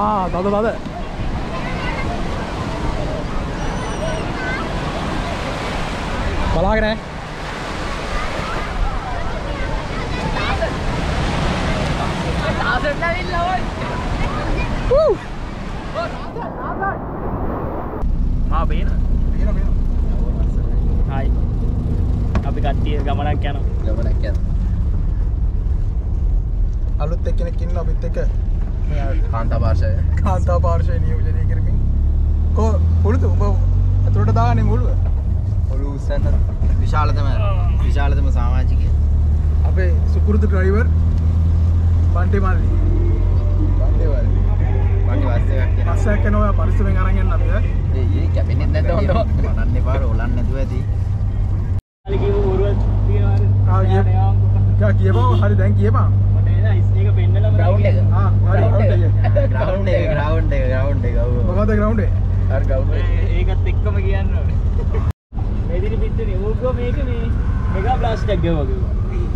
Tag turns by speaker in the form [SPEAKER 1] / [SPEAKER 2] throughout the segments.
[SPEAKER 1] තද බලාගෙන
[SPEAKER 2] Hai. අපි කට්ටිය ගමනක් යනවා.
[SPEAKER 1] අලුත් එක්කෙනෙක් ඉන්න අපිත් එක්ක
[SPEAKER 3] කාන්තා පාර්ශවය
[SPEAKER 1] නියෝජනය කරමින් කො පුරුදු උඹ අතුරට දාගන්නේ මුළුව
[SPEAKER 3] ඔලු උස්සන්න විශාලතම සමාජිකය
[SPEAKER 1] අපේ සුපුරුදු ඩ්‍රයිවර් බන්ටි මල්ලි
[SPEAKER 3] බන්ටි
[SPEAKER 1] බස්සයක් යනවා පරිස්සමෙන් අරන් යන්න අපි
[SPEAKER 3] ඒ කැපෙන්නේ නැද්ද හොඳ මනන්නේ පාර ඔලන්න නැතුව ඇති
[SPEAKER 2] අලි කිව්ව බොරුවක් තියනවා.
[SPEAKER 1] කියපන් හරි දැන් කියපන්
[SPEAKER 2] මට එන ඒක පෙන්නලම
[SPEAKER 3] ග්‍රවුන්ඩ් එක
[SPEAKER 1] හරි
[SPEAKER 3] ග්‍රවුන්ඩ් එක
[SPEAKER 1] මොකද ග්‍රවුන්ඩ් එක
[SPEAKER 3] හරි ග්‍රවුන්ඩ් එක
[SPEAKER 2] ඒකත් එක්කම කියන්න ඕනේ. මේදිරි පිටුනේ ඌකෝ මේක මේ මෙගා බ්ලාස්ට් එකක් ගෙවුවා කිව්වා.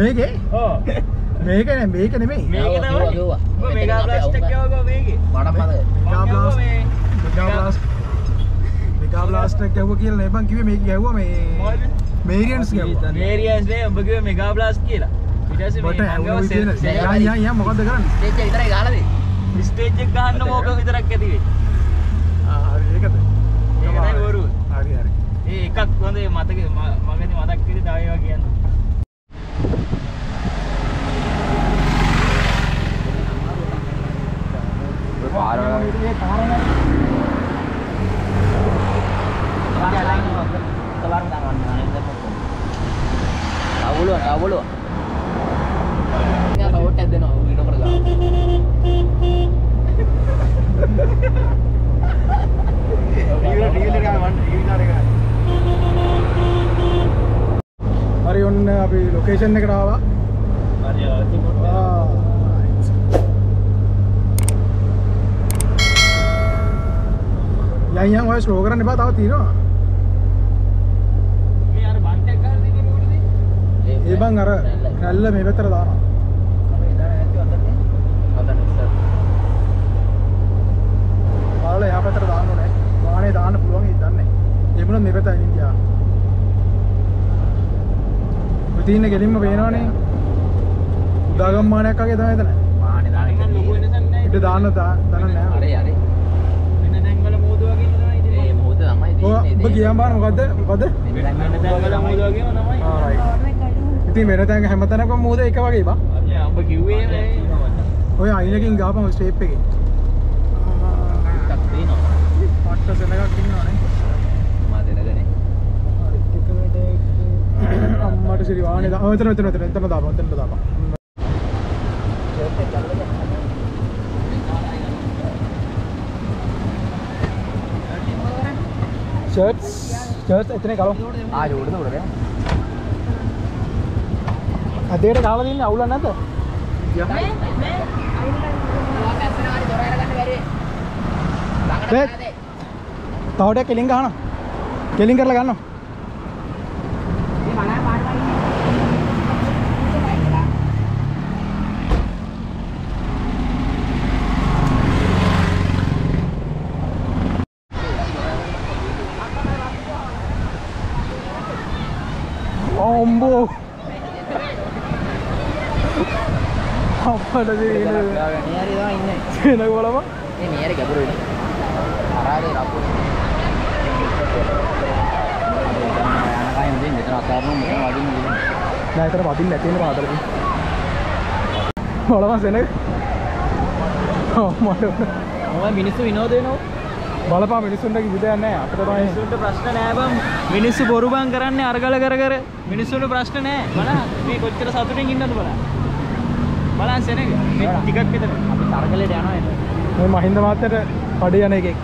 [SPEAKER 1] මේකේ
[SPEAKER 2] ඔව්
[SPEAKER 1] මේක නෙමෙයි
[SPEAKER 2] මේක තමයි ගෙවුවා. මෙගා බ්ලාස්ට් එකක් ගෙවුවා මේකේ.
[SPEAKER 3] මට මතකයි
[SPEAKER 1] මෙගා බ්ලාස්ට් එක ගැහුවා කියලා නේ බං කිව්වේ මේක ගැහුවා මේ මේරියන්ස් ගැහුවා.
[SPEAKER 2] මේරියන්ස් නේ ඔබ කිව්වේ මෙගා බ්ලාස්ට් කියලා. ඊට පස්සේ මේ
[SPEAKER 1] යා මොකද්ද කරන්නේ
[SPEAKER 3] ස්ටේජ් එක විතරයි ගහලා දෙන්නේ.
[SPEAKER 2] ස්ටේජ් එක ගහන්න මොකක් විතරක් ඇති වෙයි.
[SPEAKER 1] හරි ඒකද
[SPEAKER 2] ඒකයි බොරුව.
[SPEAKER 1] හරි
[SPEAKER 2] ඒ එකක් හොඳේ මතකෙ මගදී මතක් වෙන්නේ තව ඒවා කියන්න.
[SPEAKER 3] අවුල රෝට් එක දෙනවා ඊට කර ගන්න.
[SPEAKER 1] හරි ඔන්න අපි ලොකේෂන් එකට ආවා.
[SPEAKER 2] හරි
[SPEAKER 1] යන් ඔය ස්ලෝ කරන්න එපා තව තියෙනවා.
[SPEAKER 2] මේ අර බන්ට් එක ගහලා දෙන්නේ මොකටද?
[SPEAKER 1] ඒ බං අර කැල්ල මේ පැත්තට දානවා.
[SPEAKER 3] අපි ඉඳලා නැති වන්දනේ. අතන ඉස්සර.
[SPEAKER 1] බලලා එහා පැත්තට දාන්න ඕනේ. වාහනේ දාන්න පුළුවන් ඒක දන්නේ. ඒ මොනද මේ පැත්තට ඉන්න ගියා. උදින්න ගෙලින්ම පේනවනේ. උදාගම් මානයක් වගේ තමයි එතන.
[SPEAKER 3] වාහනේ දාන එක
[SPEAKER 2] ලොකු වෙනසක් නැහැ.
[SPEAKER 1] ඉත දාන්න නෑ.
[SPEAKER 3] හරි
[SPEAKER 2] වෙන දැන් වල මෝද වගේ තමයි ඉතින්.
[SPEAKER 3] ඒ මොහොත තමයි තියෙන්නේ.
[SPEAKER 1] ඔබ කියන් බලන්න මොකද්ද?
[SPEAKER 2] වෙන දැන් වල මෝද වගේම තමයි.
[SPEAKER 1] ඉතින් වෙන තැන් හැමතැනකම මෝද එක වගේ බා.
[SPEAKER 2] අනේ ඔබ කිව්වේ නේ.
[SPEAKER 1] ඔය අයිනකින් ගාපම ස්ටේප් එකේ.
[SPEAKER 3] ටක් තියෙනවා.
[SPEAKER 1] පට්ට සෙනගක් ඉන්නවනේ.
[SPEAKER 3] මා දෙනගනේ.
[SPEAKER 1] අම්මට සිරි වාහනේ දා. එතන දාපන්. ෂර්ට්ස් එතන ගලව.
[SPEAKER 3] ජෝඩද උඩ දැන්.
[SPEAKER 1] අදේට ගහලා දින්නේ අවුලක් නැද්ද? තවඩයක් කෙලින් ගහනවා. කෙලින් කරලා ගන්නවා. Ombo. අප්පට දෙන්නේ.
[SPEAKER 3] මේ හරි තමයි ඉන්නේ.
[SPEAKER 1] එනක බලම.
[SPEAKER 3] මේ හරි ගැඹුරු ඉන්නේ. අරාරේ රපු. යනකම් ඉතින් මෙතන අතාරනවා මෙතන වදින්න.
[SPEAKER 1] නෑ ඒතර වදින්න නැති වෙන පාතලකින්. බලම සෙනක. මට
[SPEAKER 2] ඔය මිනිස්සු විනෝද වෙනවා.
[SPEAKER 1] බලපා මිනිස්සුන්ට කිසි දෙයක් නැහැ අපිට තමයි
[SPEAKER 2] මිනිස්සුන්ට ප්‍රශ්න නැහැ බං. මිනිස්සු බොරු බං කරන්නේ අරගල කර මිනිස්සුන්ට ප්‍රශ්න නැහැ. බලන්න මේ කොච්චර සතුටින් ඉන්නද බලන්න. බලන්න සෙනග. මේ ටිකක් විතර අපි තරගලට යනවා එන්න.
[SPEAKER 1] මේ මහින්ද මාත්‍යට පඩේ යන එකෙක්.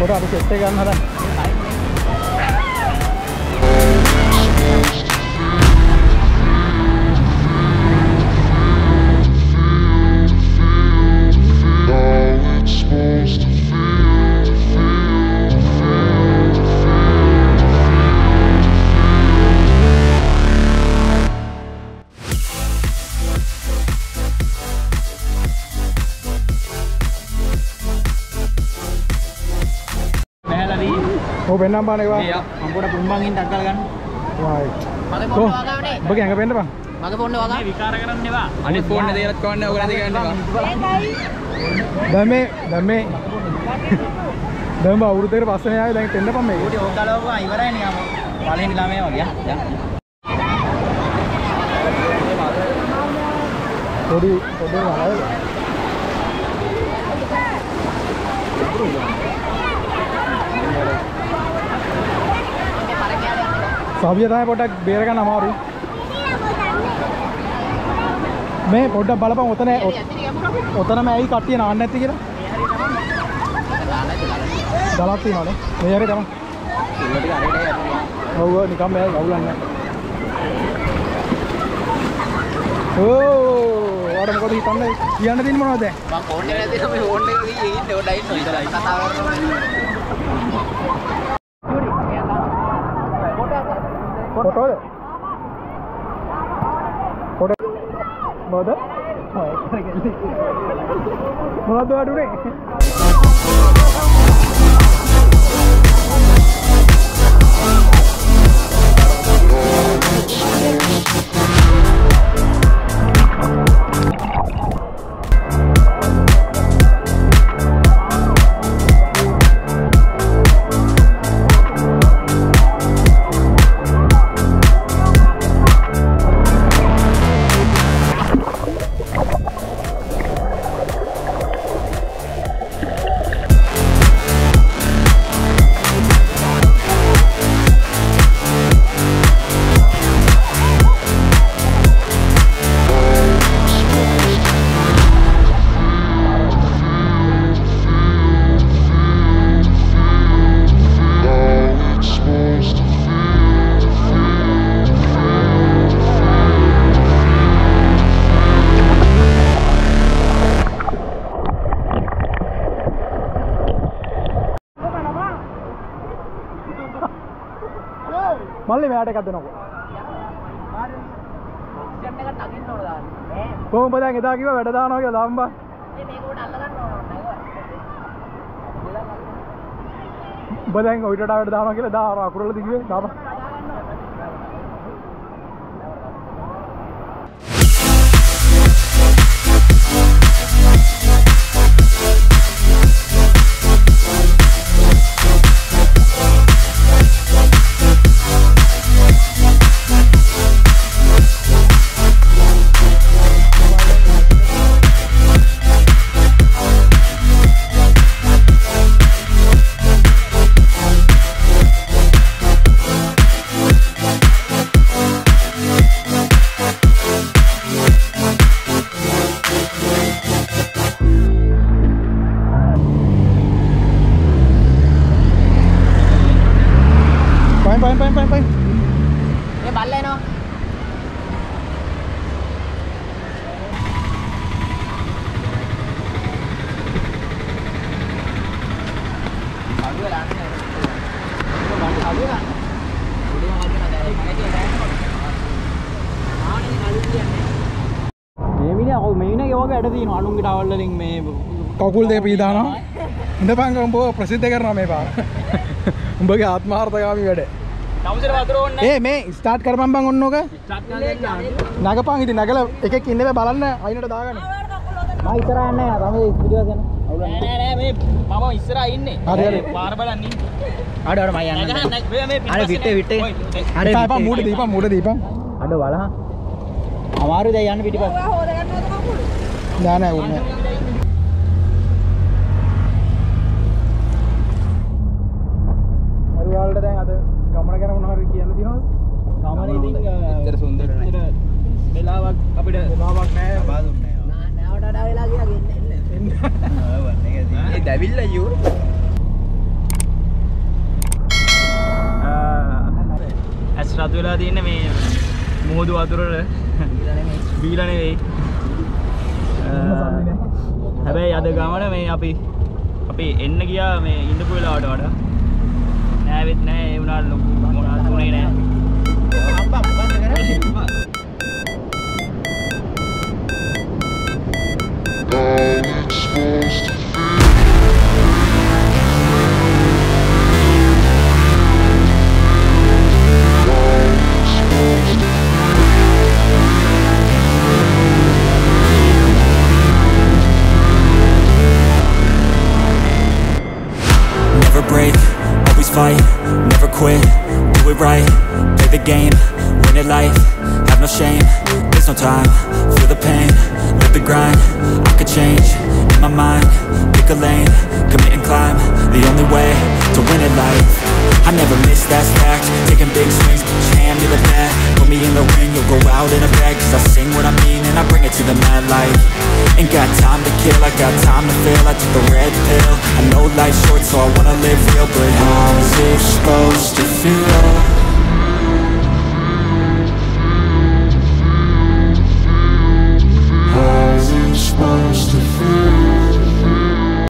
[SPEAKER 1] ඒකට අපි සෙට් එක ගන්න හදන්නේ. Oh, benar bang, nih bang.
[SPEAKER 2] Iya, ampun udah pumbangin tanggal kan.
[SPEAKER 1] Right.
[SPEAKER 3] phone waga nih.
[SPEAKER 1] Bagi yang kepen bang?
[SPEAKER 3] Mage phone waga.
[SPEAKER 2] Ini විකාර කරන්න එපා.
[SPEAKER 3] අනිත් phone එක දේලත් කොන්න ඔයගොල්ලෝ දෙක ගන්න එපා.
[SPEAKER 1] දමේ. දැන් අවුරුද්දකට පස්සේ ආවේ දැන් දෙන්න පම් මේක.
[SPEAKER 2] ඌටි ඕක ගලවපුවා ඉවරයි නිකම්. පළවෙනි ළමයා වගේ යා.
[SPEAKER 1] පොඩි වලයි. සාවිය තමයි පොඩ්ඩක් බේර ගන්න අමාරුයි. මේ පොඩ්ඩක් බලපන් ඔතනම ඇයි කට්ටිය නාන්න නැති කියලා. දාලා තියෙනවනේ. මේ හැරේ තමයි.
[SPEAKER 3] ඉල්ල ටික හරියට යන්න.
[SPEAKER 1] ඔව් නිකම් මේ ගවුලන්නේ. ඕ වඩ මොකද හිතන්නේ? කියන්න දෙන්නේ මොනවද දැන්?
[SPEAKER 3] මම phone එක නැතිනම් මේ phone එක ගිහින් ඉන්නේ ඔඩයි ඉන්නවා. කතා කරනවා.
[SPEAKER 1] Foto deh. Foto. Foto. Mau tuh aduh deh. මල්ලි මෙයාට එකක් දෙනකො.
[SPEAKER 3] සිස්ටම් එක නගින්න ඕන දාන්න.
[SPEAKER 1] කොහොමද දැන් එදා කිව්වා වැඩ දානවා කියලා දාන්න බා.
[SPEAKER 3] මේක උඩ අල්ල ගන්න ඕන නේද?
[SPEAKER 1] ඔබ දැන් ඔයිට වැඩ දානවා කියලා දානවා අකුරල දිගියේ දාපන්. Pain.
[SPEAKER 3] මේ බල්ල එනවා. අඩුව ලාන්නේ. ඒක අඩුව ගන්න. උඩින් වදින දැන් මගේ තියෙන ආනේ අලුත් කියන්නේ.
[SPEAKER 2] මේ මිනිහා කො මේ මිනිහාගේ වගේ ඇට තියෙනවා අනුන්ගේ ටවල් වලින් මේ
[SPEAKER 1] කකුල් දෙක පීදානවා. ඉඳපන් උඹ ප්‍රසිද්ධ කරනවා මේ පාර. උඹගේ ආත්මාර්ථකාමී වැඩ.
[SPEAKER 2] තවුසර වතුර ඕනේ
[SPEAKER 1] ඒ මේ ස්ටාර්ට් කරපන් බං ඔන්න ඕක.
[SPEAKER 2] ස්ටාර්ට් කරන්න
[SPEAKER 1] නගපන් ඉතින් නගලා එකෙක් ඉන්න බෑ බලන්න අයිනට දාගන්න.
[SPEAKER 2] මම ඉස්සරහ යන්නේ නැහැ තමයි වීඩියෝ ගන්න. නෑ මේ මම ඉස්සරහ ඉන්නේ.
[SPEAKER 1] හරි.
[SPEAKER 2] පාර බලන්න ඉන්නේ.
[SPEAKER 3] අඩ මම යන්න.
[SPEAKER 2] අර විටේ.
[SPEAKER 1] හරි ඉතින් මූඩ දීපන්.
[SPEAKER 3] අඩ බලහ. අමාරු දැන් යන්න පිටිපස්ස.
[SPEAKER 1] නෑ උන්නේ. හරි වලට දැන් අද ගමන ගැන මොනවා හරි කියන්න තියෙනවද?
[SPEAKER 2] ගමන ඉතින්
[SPEAKER 3] එච්චර සුන්දර නෑ.
[SPEAKER 2] වෙලාවක් අපිට
[SPEAKER 1] වෙලාවක් නෑ.
[SPEAKER 3] බාදුන්නේ නෑ. නෑවට වඩා වෙලා ගියා කියන්නේ එන්න. ඔව් ඒක දැවිල්ල අයියෝ.
[SPEAKER 2] රතු වෙලා තියෙන්නේ මේ මුහුදු වතුරට බීලා නෙවෙයි. හැබැයි අද ගමන මේ අපි එන්න ගියා මේ ඉඳපු වෙලාවට වඩා නෑවෙත් නෑ ඒ වුණාට ලොකු මොනවත් උනේ නෑ.
[SPEAKER 3] අම්බා මොකද්ද කරන්නේ?
[SPEAKER 4] Never break, always fight, never quit, do it right, play the game, win it life, have no shame, there's no time, feel the pain, live the grind, I could change, in my mind, pick a lane, commit and climb, the only way to win it life, I never miss, that's fact, taking big swings, put your hand to the bat, put me in the ring, you'll go out in a bag, cause I sing what I mean and I bring it to the mad light, ain't got time to kill, I got time to feel, I took the red pill, I know life's short so I wanna live real, but how